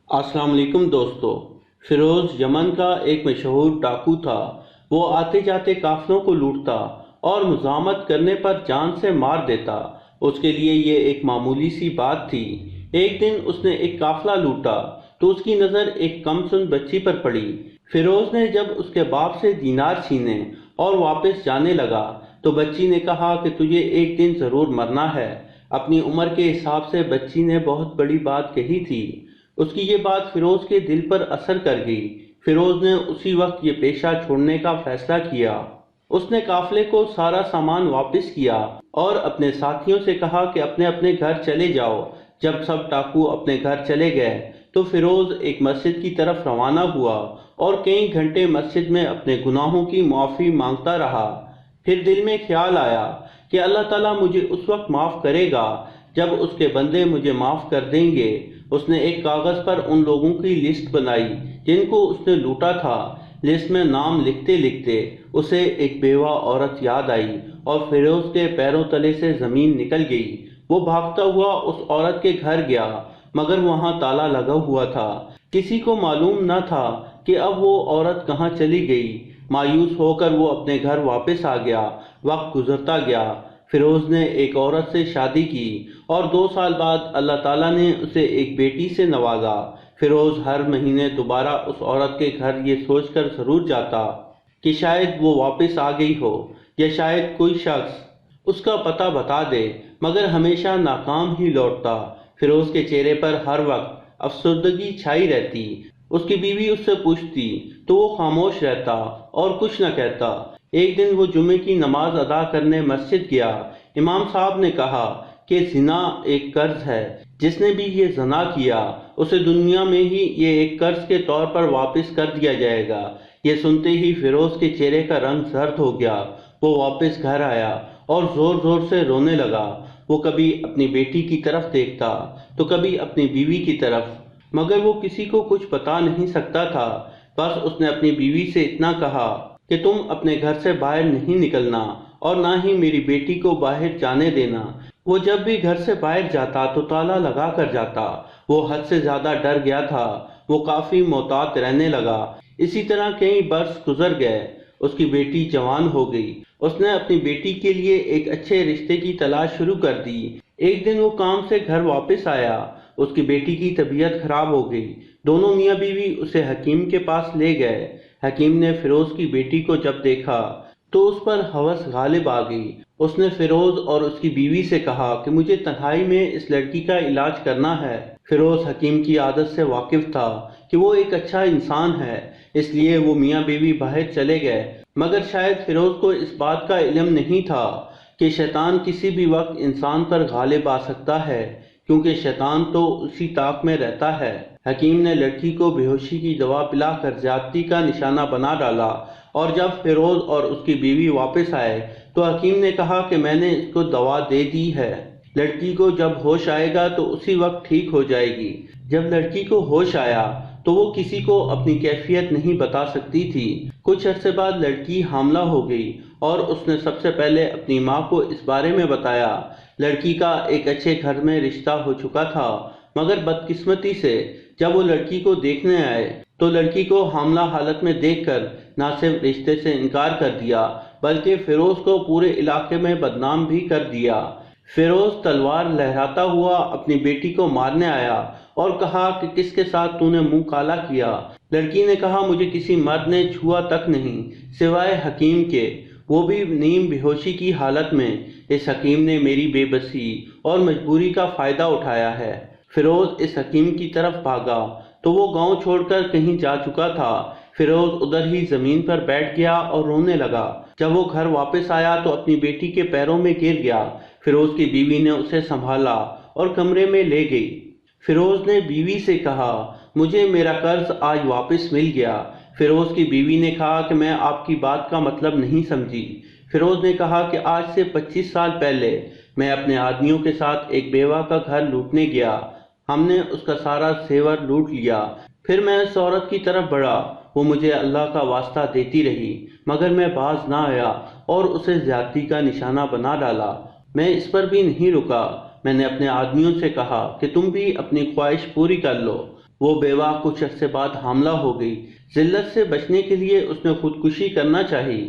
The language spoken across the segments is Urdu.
السلام علیکم دوستو۔ فیروز یمن کا ایک مشہور ڈاکو تھا۔ وہ آتے جاتے قافلوں کو لوٹتا اور مزاحمت کرنے پر جان سے مار دیتا۔ اس کے لیے یہ ایک معمولی سی بات تھی۔ ایک دن اس نے ایک قافلہ لوٹا تو اس کی نظر ایک کم سن بچی پر پڑی۔ فیروز نے جب اس کے باپ سے دینار چھینے اور واپس جانے لگا تو بچی نے کہا کہ تجھے ایک دن ضرور مرنا ہے۔ اپنی عمر کے حساب سے بچی نے بہت بڑی بات کہی تھی۔ اس کی یہ بات فیروز کے دل پر اثر کر گئی۔ فیروز نے اسی وقت یہ پیشہ چھوڑنے کا فیصلہ کیا۔ اس نے قافلے کو سارا سامان واپس کیا اور اپنے ساتھیوں سے کہا کہ اپنے اپنے گھر چلے جاؤ۔ جب سب ڈاکو اپنے گھر چلے گئے تو فیروز ایک مسجد کی طرف روانہ ہوا اور کئی گھنٹے مسجد میں اپنے گناہوں کی معافی مانگتا رہا۔ پھر دل میں خیال آیا کہ اللہ تعالیٰ مجھے اس وقت معاف کرے گا جب اس کے بندے مجھے معاف کر دیں گے۔ اس نے ایک کاغذ پر ان لوگوں کی لسٹ بنائی جن کو اس نے لوٹا تھا۔ لسٹ میں نام لکھتے لکھتے اسے ایک بیوہ عورت یاد آئی اور فیروز کے پیروں تلے سے زمین نکل گئی۔ وہ بھاگتا ہوا اس عورت کے گھر گیا مگر وہاں تالا لگا ہوا تھا۔ کسی کو معلوم نہ تھا کہ اب وہ عورت کہاں چلی گئی۔ مایوس ہو کر وہ اپنے گھر واپس آ گیا۔ وقت گزرتا گیا۔ فیروز نے ایک عورت سے شادی کی اور 2 سال بعد اللہ تعالیٰ نے اسے ایک بیٹی سے نوازا۔ فیروز ہر مہینے دوبارہ اس عورت کے گھر یہ سوچ کر ضرور جاتا کہ شاید وہ واپس آ گئی ہو یا شاید کوئی شخص اس کا پتہ بتا دے، مگر ہمیشہ ناکام ہی لوٹتا۔ فیروز کے چہرے پر ہر وقت افسردگی چھائی رہتی۔ اس کی بیوی اس سے پوچھتی تو وہ خاموش رہتا اور کچھ نہ کہتا۔ ایک دن وہ جمعے کی نماز ادا کرنے مسجد گیا۔ امام صاحب نے کہا کہ زنا ایک قرض ہے۔ جس نے بھی یہ زنا کیا اسے دنیا میں ہی یہ ایک قرض کے طور پر واپس کر دیا جائے گا۔ یہ سنتے ہی فیروز کے چہرے کا رنگ زرد ہو گیا۔ وہ واپس گھر آیا اور زور زور سے رونے لگا۔ وہ کبھی اپنی بیٹی کی طرف دیکھتا تو کبھی اپنی بیوی کی طرف، مگر وہ کسی کو کچھ بتا نہیں سکتا تھا۔ بس اس نے اپنی بیوی سے اتنا کہا کہ تم اپنے گھر سے باہر نہیں نکلنا اور نہ ہی میری بیٹی کو باہر جانے دینا۔ وہ جب بھی گھر سے باہر جاتا تو تالا لگا کر جاتا۔ وہ حد سے زیادہ ڈر گیا تھا۔ وہ کافی محتاط رہنے لگا۔ اسی طرح کئی برس گزر گئے۔ اس کی بیٹی جوان ہو گئی۔ اس نے اپنی بیٹی کے لیے ایک اچھے رشتے کی تلاش شروع کر دی۔ ایک دن وہ کام سے گھر واپس آیا۔ اس کی بیٹی کی طبیعت خراب ہو گئی۔ دونوں میاں بیوی اسے حکیم کے پاس لے گئے۔ حکیم نے فیروز کی بیٹی کو جب دیکھا تو اس پر ہوس غالب آ گئی۔ اس نے فیروز اور اس کی بیوی سے کہا کہ مجھے تنہائی میں اس لڑکی کا علاج کرنا ہے۔ فیروز حکیم کی عادت سے واقف تھا کہ وہ ایک اچھا انسان ہے، اس لیے وہ میاں بیوی باہر چلے گئے، مگر شاید فیروز کو اس بات کا علم نہیں تھا کہ شیطان کسی بھی وقت انسان پر غالب آ سکتا ہے، کیونکہ شیطان تو اسی طاق میں رہتا ہے۔ حکیم نے لڑکی کو بے ہوشی کی دوا پلا کر زیادتی کا نشانہ بنا ڈالا، اور جب فیروز اور اس کی بیوی واپس آئے تو حکیم نے کہا کہ میں نے اس کو دوا دے دی ہے، لڑکی کو جب ہوش آئے گا تو اسی وقت ٹھیک ہو جائے گی۔ جب لڑکی کو ہوش آیا تو وہ کسی کو اپنی کیفیت نہیں بتا سکتی تھی۔ کچھ عرصے بعد لڑکی حاملہ ہو گئی اور اس نے سب سے پہلے اپنی ماں کو اس بارے میں بتایا۔ لڑکی کا ایک اچھے گھر میں رشتہ ہو چکا تھا، مگر بدقسمتی سے جب وہ لڑکی کو دیکھنے آئے تو لڑکی کو حاملہ حالت میں دیکھ کر نہ صرف رشتے سے انکار کر دیا بلکہ فیروز کو پورے علاقے میں بدنام بھی کر دیا۔ فیروز تلوار لہراتا ہوا اپنی بیٹی کو مارنے آیا اور کہا کہ کس کے ساتھ تو نے منہ کالا کیا؟ لڑکی نے کہا مجھے کسی مرد نے چھوا تک نہیں سوائے حکیم کے، وہ بھی نیم بے ہوشی کی حالت میں۔ اس حکیم نے میری بے بسی اور مجبوری کا فائدہ اٹھایا ہے۔ فیروز اس حکیم کی طرف بھاگا تو وہ گاؤں چھوڑ کر کہیں جا چکا تھا۔ فیروز ادھر ہی زمین پر بیٹھ گیا اور رونے لگا۔ جب وہ گھر واپس آیا تو اپنی بیٹی کے پیروں میں گر گیا۔ فیروز کی بیوی نے اسے سنبھالا اور کمرے میں لے گئی۔ فیروز نے بیوی سے کہا مجھے میرا قرض آج واپس مل گیا۔ فیروز کی بیوی نے کہا کہ میں آپ کی بات کا مطلب نہیں سمجھی۔ فیروز نے کہا کہ آج سے 25 سال پہلے میں اپنے آدمیوں کے ساتھ ایک بیوہ کا گھر لوٹنے گیا۔ ہم نے اس کا سارا زیور لوٹ لیا۔ پھر میں اس عورت کی طرف بڑھا۔ وہ مجھے اللہ کا واسطہ دیتی رہی مگر میں باز نہ آیا اور اسے زیادتی کا نشانہ بنا ڈالا۔ میں اس پر بھی نہیں رکا۔ میں نے اپنے آدمیوں سے کہا کہ تم بھی اپنی خواہش پوری کر لو۔ وہ بیوہ کچھ عرصے بعد حاملہ ہو گئی۔ ذلت سے بچنے کے لیے اس نے خودکشی کرنا چاہی،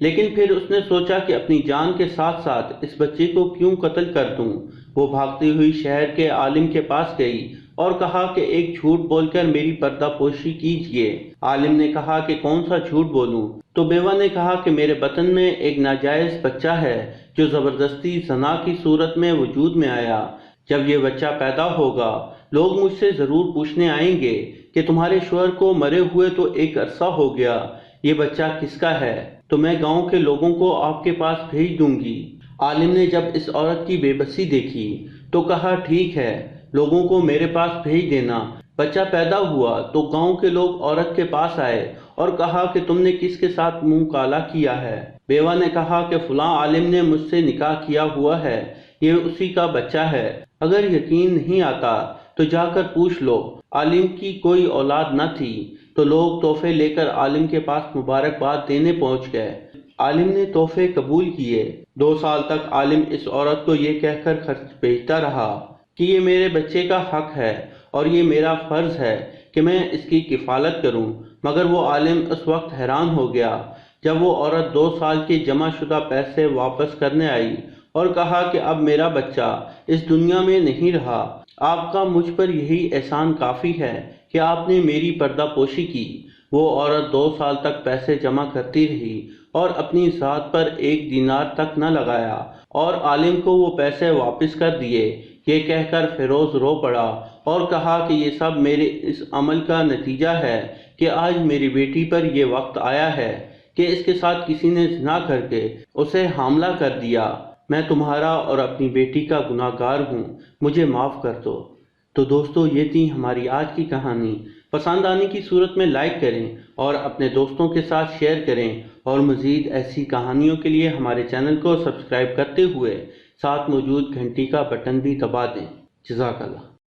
لیکن پھر اس نے سوچا کہ اپنی جان کے ساتھ ساتھ اس بچے کو کیوں قتل کر دوں۔ وہ بھاگتی ہوئی شہر کے عالم کے پاس گئی اور کہا کہ ایک جھوٹ بول کر میری پردہ پوشی کیجیے۔ عالم نے کہا کہ کون سا جھوٹ بولوں؟ تو بیوہ نے کہا کہ میرے بطن میں ایک ناجائز بچہ ہے جو زبردستی زنا کی صورت میں وجود میں آیا۔ جب یہ بچہ پیدا ہوگا لوگ مجھ سے ضرور پوچھنے آئیں گے کہ تمہارے شوہر کو مرے ہوئے تو ایک عرصہ ہو گیا، یہ بچہ کس کا ہے؟ تو میں گاؤں کے لوگوں کو آپ کے پاس بھیج دوں گی۔ عالم نے جب اس عورت کی بے بسی دیکھی تو کہا ٹھیک ہے، لوگوں کو میرے پاس بھیج دینا۔ بچہ پیدا ہوا تو گاؤں کے لوگ عورت کے پاس آئے اور کہا کہ تم نے کس کے ساتھ منہ کالا کیا ہے؟ بیوہ نے کہا کہ فلاں عالم نے مجھ سے نکاح کیا ہوا ہے، یہ اسی کا بچہ ہے۔ اگر یقین نہیں آتا تو جا کر پوچھ لو۔ عالم کی کوئی اولاد نہ تھی تو لوگ تحفے لے کر عالم کے پاس مبارکباد دینے پہنچ گئے۔ عالم نے تحفے قبول کیے۔ 2 سال تک عالم اس عورت کو یہ کہہ کر خرچ بھیجتا رہا کہ یہ میرے بچے کا حق ہے اور یہ میرا فرض ہے کہ میں اس کی کفالت کروں، مگر وہ عالم اس وقت حیران ہو گیا جب وہ عورت 2 سال کے جمع شدہ پیسے واپس کرنے آئی اور کہا کہ اب میرا بچہ اس دنیا میں نہیں رہا، آپ کا مجھ پر یہی احسان کافی ہے کہ آپ نے میری پردہ پوشی کی۔ وہ عورت 2 سال تک پیسے جمع کرتی رہی اور اپنی ذات پر 1 دینار تک نہ لگایا اور عالم کو وہ پیسے واپس کر دیے۔ یہ کہہ کر فیروز رو پڑا اور کہا کہ یہ سب میرے اس عمل کا نتیجہ ہے کہ آج میری بیٹی پر یہ وقت آیا ہے کہ اس کے ساتھ کسی نے زنا کر کے اسے حاملہ کر دیا۔ میں تمہارا اور اپنی بیٹی کا گناہ گار ہوں، مجھے معاف کر دو۔ تو دوستو، یہ تھی ہماری آج کی کہانی۔ پسند آنے کی صورت میں لائک کریں اور اپنے دوستوں کے ساتھ شیئر کریں، اور مزید ایسی کہانیوں کے لیے ہمارے چینل کو سبسکرائب کرتے ہوئے ساتھ موجود گھنٹی کا بٹن بھی دبا دیں۔ جزاک اللہ۔